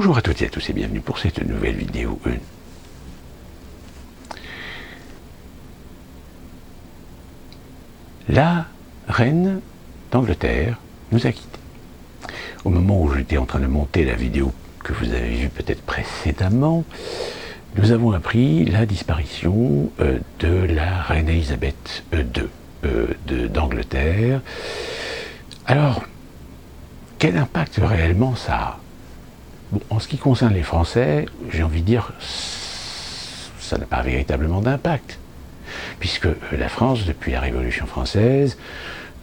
Bonjour à toutes et à tous et bienvenue pour cette nouvelle vidéo 1. La reine d'Angleterre nous a quittés. Au moment où j'étais en train de monter la vidéo que vous avez vue peut-être précédemment, nous avons appris la disparition de la reine Elisabeth II d'Angleterre. Alors, quel impact réellement ça a? Bon, en ce qui concerne les Français, j'ai envie de dire, ça n'a pas véritablement d'impact. Puisque la France, depuis la Révolution française,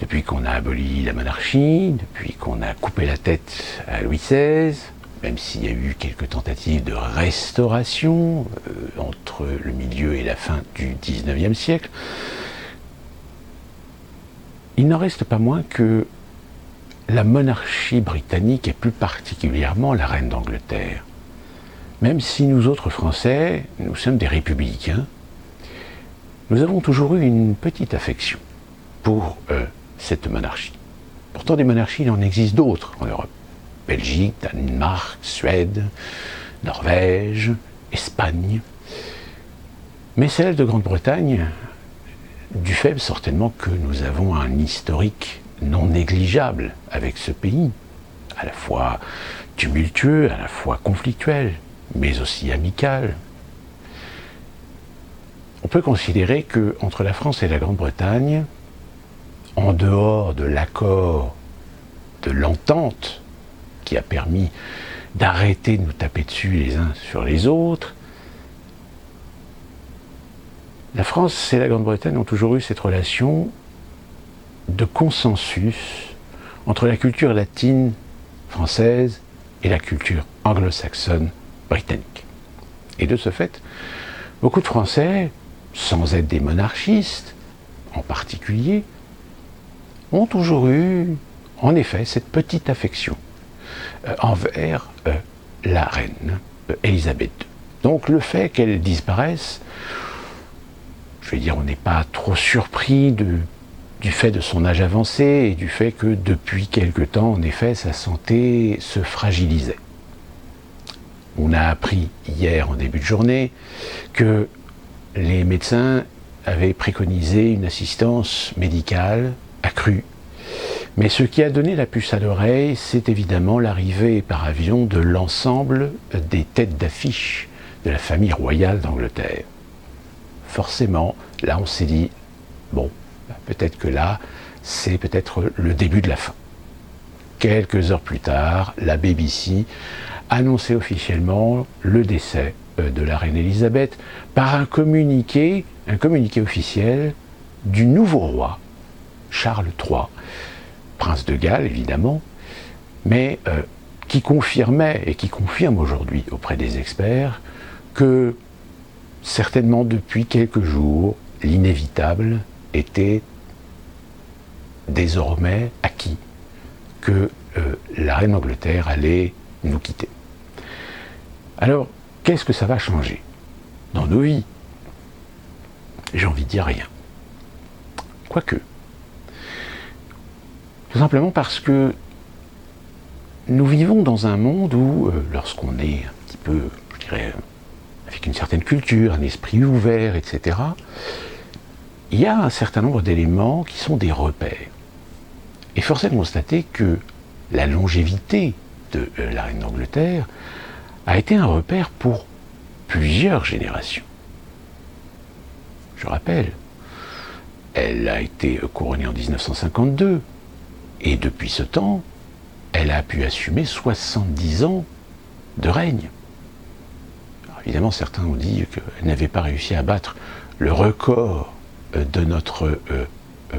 depuis qu'on a aboli la monarchie, depuis qu'on a coupé la tête à Louis XVI, même s'il y a eu quelques tentatives de restauration entre le milieu et la fin du XIXe siècle, il n'en reste pas moins que la monarchie britannique et plus particulièrement la reine d'Angleterre, même si nous autres Français, nous sommes des républicains, nous avons toujours eu une petite affection pour cette monarchie. Pourtant des monarchies, il en existe d'autres en Europe. Belgique, Danemark, Suède, Norvège, Espagne. Mais celle de Grande-Bretagne, du fait certainement que nous avons un historique non négligeable avec ce pays, à la fois tumultueux, à la fois conflictuel, mais aussi amical. On peut considérer qu'entre la France et la Grande-Bretagne, en dehors de l'accord de l'entente qui a permis d'arrêter de nous taper dessus les uns sur les autres, la France et la Grande-Bretagne ont toujours eu cette relation de consensus entre la culture latine française et la culture anglo-saxonne britannique. Et de ce fait, beaucoup de Français, sans être des monarchistes en particulier, ont toujours eu, en effet, cette petite affection envers la reine Elisabeth II. Donc le fait qu'elle disparaisse, je vais dire, on n'est pas trop surpris du fait de son âge avancé et du fait que depuis quelque temps, en effet, sa santé se fragilisait. On a appris hier en début de journée que les médecins avaient préconisé une assistance médicale accrue. Mais ce qui a donné la puce à l'oreille, c'est évidemment l'arrivée par avion de l'ensemble des têtes d'affiche de la famille royale d'Angleterre. Forcément, là on s'est dit, bon, peut-être que là, c'est peut-être le début de la fin. Quelques heures plus tard, la BBC annonçait officiellement le décès de la reine Elisabeth par un communiqué officiel du nouveau roi, Charles III, prince de Galles évidemment, mais qui confirmait et qui confirme aujourd'hui auprès des experts que certainement depuis quelques jours, l'inévitable était désormais acquis, que la reine d'Angleterre allait nous quitter. Alors, qu'est-ce que ça va changer dans nos vies? J'ai envie de dire rien. Quoique. Tout simplement parce que nous vivons dans un monde où, lorsqu'on est un petit peu, je dirais, avec une certaine culture, un esprit ouvert, etc., il y a un certain nombre d'éléments qui sont des repères. Et force est de constater que la longévité de la reine d'Angleterre a été un repère pour plusieurs générations. Je rappelle, elle a été couronnée en 1952, et depuis ce temps, elle a pu assumer 70 ans de règne. Alors évidemment, certains ont dit qu'elle n'avait pas réussi à battre le record de notre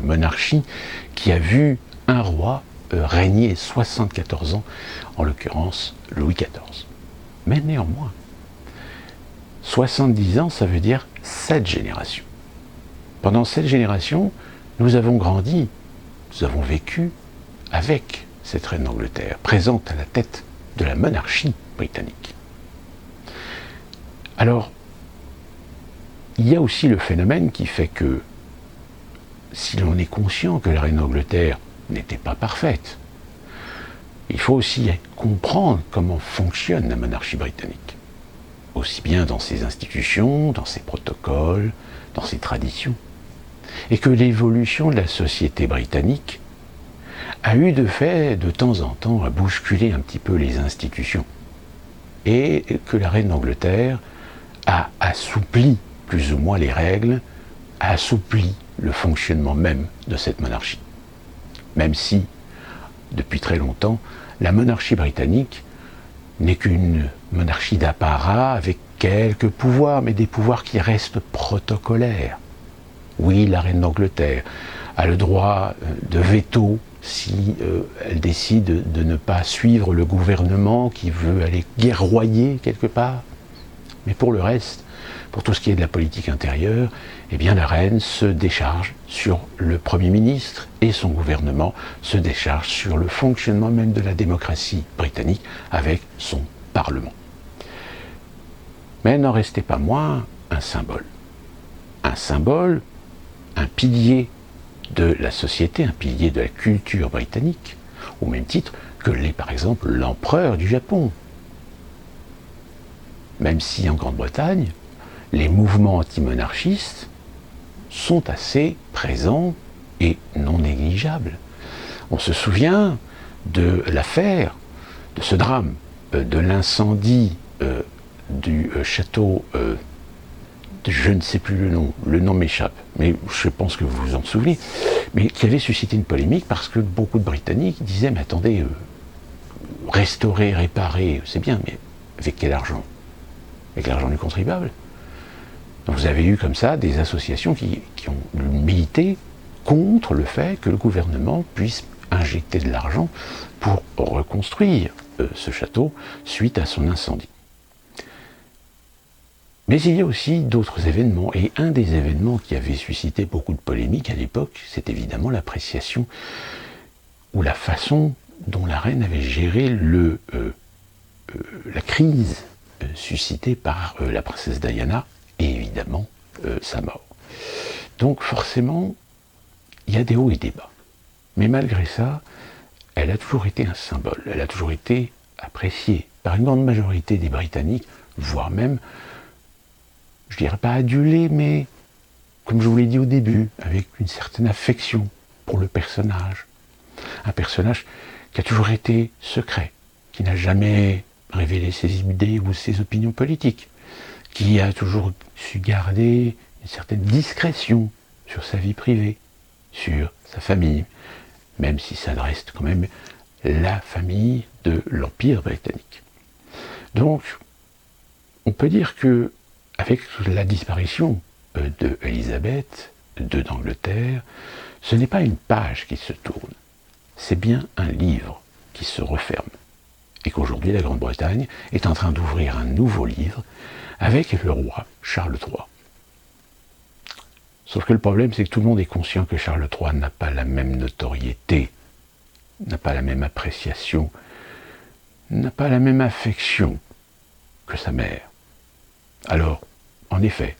monarchie, qui a vu un roi régner 74 ans, en l'occurrence Louis XIV. Mais néanmoins, 70 ans, ça veut dire 7 générations. Pendant 7 générations, nous avons grandi, nous avons vécu avec cette reine d'Angleterre, présente à la tête de la monarchie britannique. Alors, il y a aussi le phénomène qui fait que, si l'on est conscient que la reine d'Angleterre n'était pas parfaite, il faut aussi comprendre comment fonctionne la monarchie britannique, aussi bien dans ses institutions, dans ses protocoles, dans ses traditions, et que l'évolution de la société britannique a eu de fait, de temps en temps, à bousculer un petit peu les institutions, et que la reine d'Angleterre a assoupli plus ou moins les règles, a assoupli le fonctionnement même de cette monarchie. Même si, depuis très longtemps, la monarchie britannique n'est qu'une monarchie d'apparat avec quelques pouvoirs, mais des pouvoirs qui restent protocolaires. Oui, la reine d'Angleterre a le droit de veto si elle décide de ne pas suivre le gouvernement qui veut aller guerroyer quelque part. Mais pour le reste, pour tout ce qui est de la politique intérieure, eh bien la reine se décharge sur le Premier ministre et son gouvernement se décharge sur le fonctionnement même de la démocratie britannique avec son Parlement. Mais elle n'en restait pas moins un symbole. Un symbole, un pilier de la société, un pilier de la culture britannique, au même titre que l'est par exemple l'empereur du Japon. Même si en Grande-Bretagne, les mouvements antimonarchistes sont assez présents et non négligeables. On se souvient de l'affaire, de ce drame, de l'incendie du château, je ne sais plus le nom m'échappe, mais je pense que vous vous en souvenez, mais qui avait suscité une polémique parce que beaucoup de Britanniques disaient « mais attendez, restaurer, réparer, c'est bien, mais avec quel argent ? Avec l'argent du contribuable ?» Donc vous avez eu comme ça des associations qui ont milité contre le fait que le gouvernement puisse injecter de l'argent pour reconstruire ce château suite à son incendie. Mais il y a aussi d'autres événements, et un des événements qui avait suscité beaucoup de polémiques à l'époque, c'est évidemment l'appréciation ou la façon dont la reine avait géré la crise suscitée par la princesse Diana et évidemment sa mort. Donc forcément, il y a des hauts et des bas. Mais malgré ça, elle a toujours été un symbole, elle a toujours été appréciée par une grande majorité des Britanniques, voire même, je dirais pas adulée, mais comme je vous l'ai dit au début, avec une certaine affection pour le personnage. Un personnage qui a toujours été secret, qui n'a jamais révélé ses idées ou ses opinions politiques, qui a toujours su garder une certaine discrétion sur sa vie privée, sur sa famille, même si ça reste quand même la famille de l'Empire britannique. Donc, on peut dire que avec la disparition de Élisabeth II d'Angleterre, ce n'est pas une page qui se tourne, c'est bien un livre qui se referme. Et qu'aujourd'hui, la Grande-Bretagne est en train d'ouvrir un nouveau livre avec le roi Charles III. Sauf que le problème, c'est que tout le monde est conscient que Charles III n'a pas la même notoriété, n'a pas la même appréciation, n'a pas la même affection que sa mère. Alors, en effet,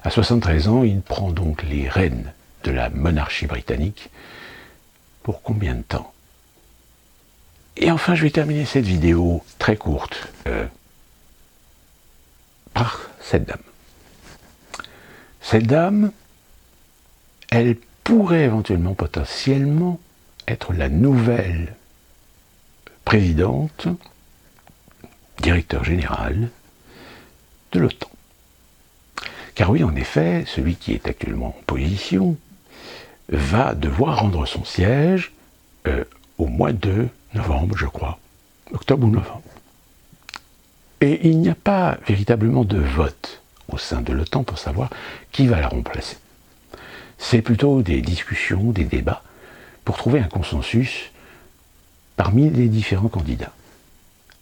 à 73 ans, il prend donc les rênes de la monarchie britannique. Pour combien de temps ? Et enfin, je vais terminer cette vidéo très courte par cette dame. Cette dame, elle pourrait éventuellement, potentiellement, être la nouvelle présidente, directeur général de l'OTAN. Car oui, en effet, celui qui est actuellement en position va devoir rendre son siège au mois de novembre, je crois, octobre ou novembre. Et il n'y a pas véritablement de vote au sein de l'OTAN pour savoir qui va la remplacer. C'est plutôt des discussions, des débats, pour trouver un consensus parmi les différents candidats.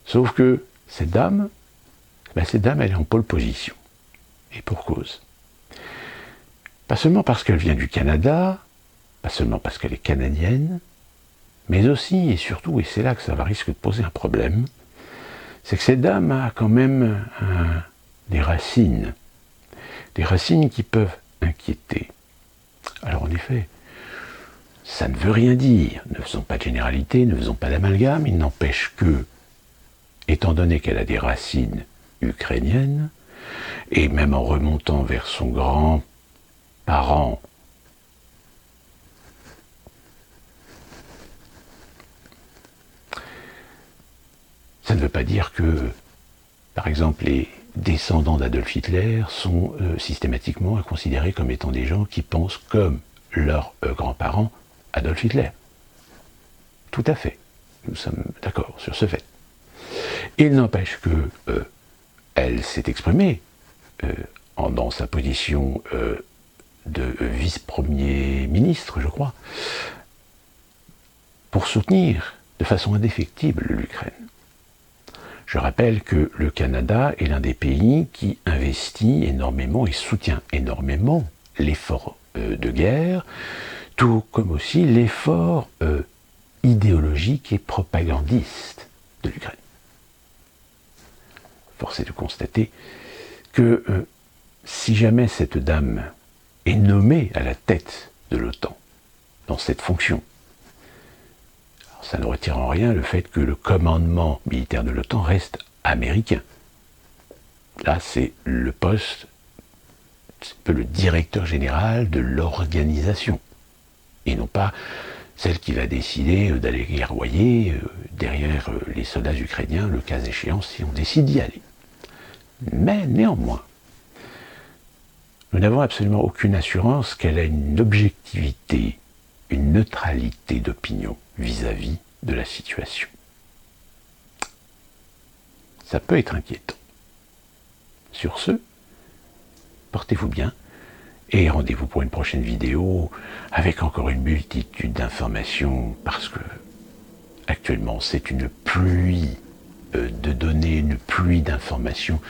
Sauf que cette dame, elle est en pole position. Et pour cause. Pas seulement parce qu'elle vient du Canada, pas seulement parce qu'elle est canadienne, mais aussi et surtout, et c'est là que ça va risque de poser un problème, c'est que cette dame a quand même des racines qui peuvent inquiéter. Alors en effet, Ça ne veut rien dire. Ne faisons pas de généralité, ne faisons pas d'amalgame. Il n'empêche que, étant donné qu'elle a des racines ukrainiennes, et même en remontant vers son grand-parent, ça ne veut pas dire que, par exemple, les descendants d'Adolf Hitler sont systématiquement considérés comme étant des gens qui pensent comme leurs grands-parents Adolf Hitler. Tout à fait. Nous sommes d'accord sur ce fait. Il n'empêche que elle s'est exprimée dans sa position de vice-premier ministre, je crois, pour soutenir de façon indéfectible l'Ukraine. Je rappelle que le Canada est l'un des pays qui investit énormément et soutient énormément l'effort de guerre, tout comme aussi l'effort idéologique et propagandiste de l'Ukraine. Force est de constater que si jamais cette dame est nommée à la tête de l'OTAN, dans cette fonction, alors ça ne retire en rien le fait que le commandement militaire de l'OTAN reste américain. Là, c'est le poste, c'est un peu le directeur général de l'organisation, et non pas celle qui va décider d'aller guerroyer derrière les soldats ukrainiens, le cas échéant, si on décide d'y aller. Mais néanmoins, nous n'avons absolument aucune assurance qu'elle a une objectivité, une neutralité d'opinion vis-à-vis de la situation. Ça peut être inquiétant. Sur ce, portez-vous bien et rendez-vous pour une prochaine vidéo avec encore une multitude d'informations parce que actuellement c'est une pluie de données, une pluie d'informations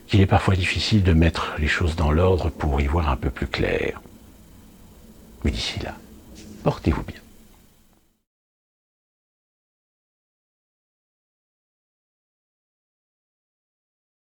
qu'il est parfois difficile de mettre les choses dans l'ordre pour y voir un peu plus clair. Mais d'ici là, portez-vous bien.